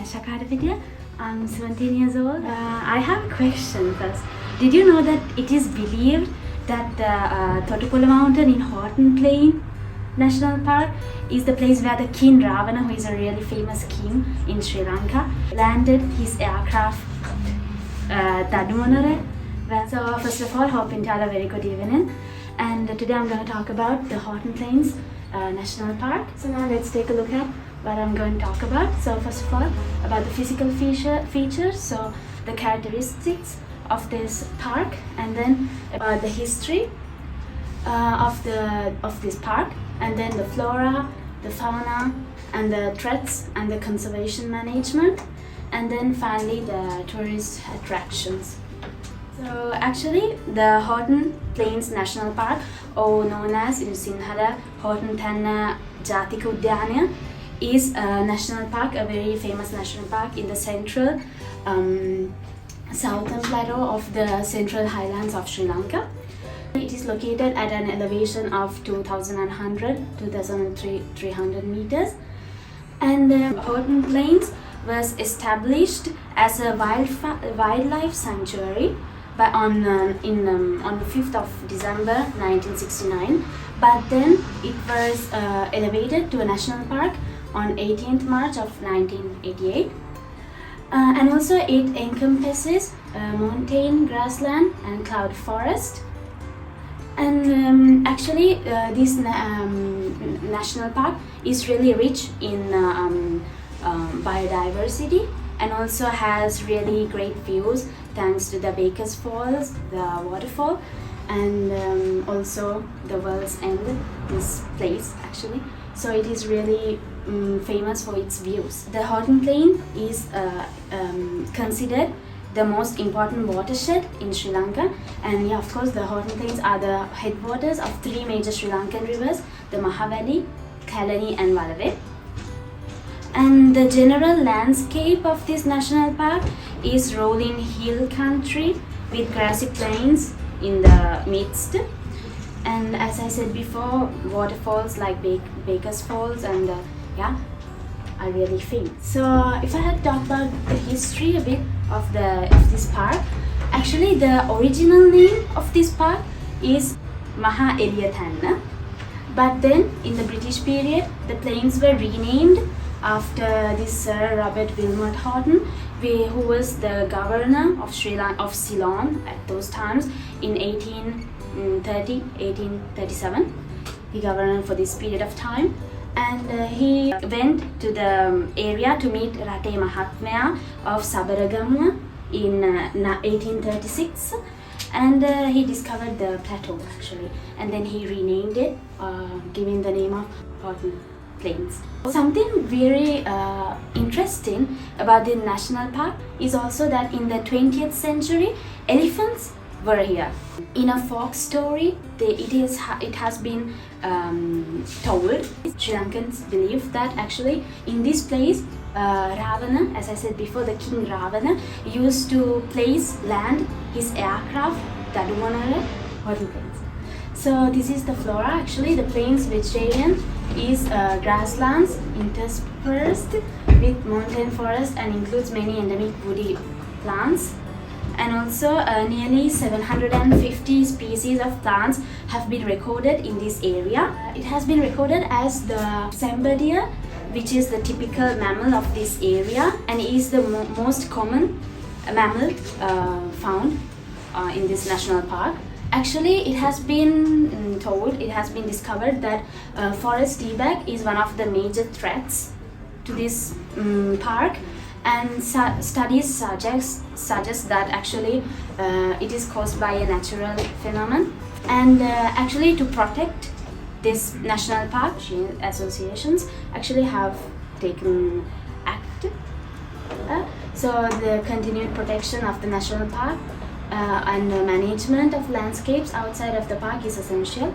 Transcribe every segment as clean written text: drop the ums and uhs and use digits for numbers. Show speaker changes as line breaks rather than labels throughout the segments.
Imesha Kahatapitiya. I'm 17 years old. I have a question first. Did you know that it is believed that the Thottukolla Mountain in HORTON Plains National Park is the place where the King Ravana, who is a really famous king in Sri Lanka, landed his aircraft Tadumonare. So first of all, hope you all a very good evening. And today I'm going to talk about the HORTON Plains National Park. So now let's take a look at what I'm going to talk about. So first of all, about the physical features, so the characteristics of this park, and then about the history of this park, and then the flora, the fauna, and the threats and the conservation management, and then finally the tourist attractions. So actually the HORTON Plains National Park, or known as in Sinhala HORTON Thanna Jatika Udyana, is a national park, a very famous national park in the central southern plateau of the central highlands of Sri Lanka. It is located at an elevation of 2,300 meters, and HORTON Plains was established as a wildlife sanctuary on the 5th of December 1969, but then it was elevated to a national park on 18th March of 1988. And also it encompasses montane grassland and cloud forest. And actually this national park is really rich in biodiversity, and also has really great views thanks to the Baker's Falls, the waterfall, and also the World's End, this place actually. So it is really famous for its views. The HORTON Plain is considered the most important watershed in Sri Lanka, and yeah, of course the HORTON Plains are the headwaters of three major Sri Lankan rivers, the Mahaveli, Kalani and Walave. And the general landscape of this national park is rolling hill country with grassy plains in the midst. And as I said before, waterfalls like Baker's Falls and yeah, are really famous. So if I had talked about the history a bit of this park, actually the original name of this park is Maha Eliyathanna, but then in the British period the plains were renamed after this Sir Robert Wilmot HORTON, who was the governor of Ceylon at those times in 1837. He governed for this period of time, and he went to the area to meet Rate Mahatmaya of Sabaragamuwa in 1836, and he discovered the plateau actually, and then he renamed it, giving the name of HORTON Plains. Something very interesting about the national park is also that in the 20th century, elephants were here. In a folk story, it has been told, Sri Lankans believe that actually in this place, Ravana, as I said before, the King Ravana used to land his aircraft Tadumonare, HORTON Plains. So this is the flora. Actually the plains vegetation is grasslands interspersed with mountain forest and includes many endemic woody plants. And also nearly 750 species of plants have been recorded in this area. It has been recorded as the sambar deer, which is the typical mammal of this area and is the most common mammal found in this national park. Actually, it has been discovered that forest dieback is one of the major threats to this park, and studies suggest that actually it is caused by a natural phenomenon. And actually to protect this national park, associations actually have taken act. So the continued protection of the national park and the management of landscapes outside of the park is essential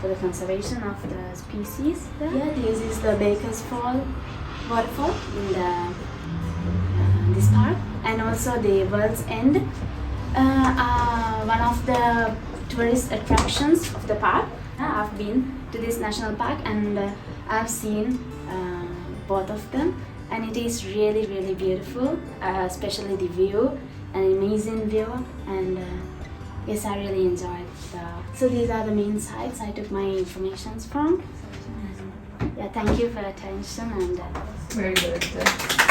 for the conservation of the species there. Yeah, this is the Baker's Fall waterfall in this park, and also the World's End, one of the tourist attractions of the park. I've been to this national park and I've seen both of them, and it is really, really beautiful, especially the view, an amazing view, and yes, I really enjoyed. So these are the main sites I took my information from. Yeah, thank you for your attention and
Very good.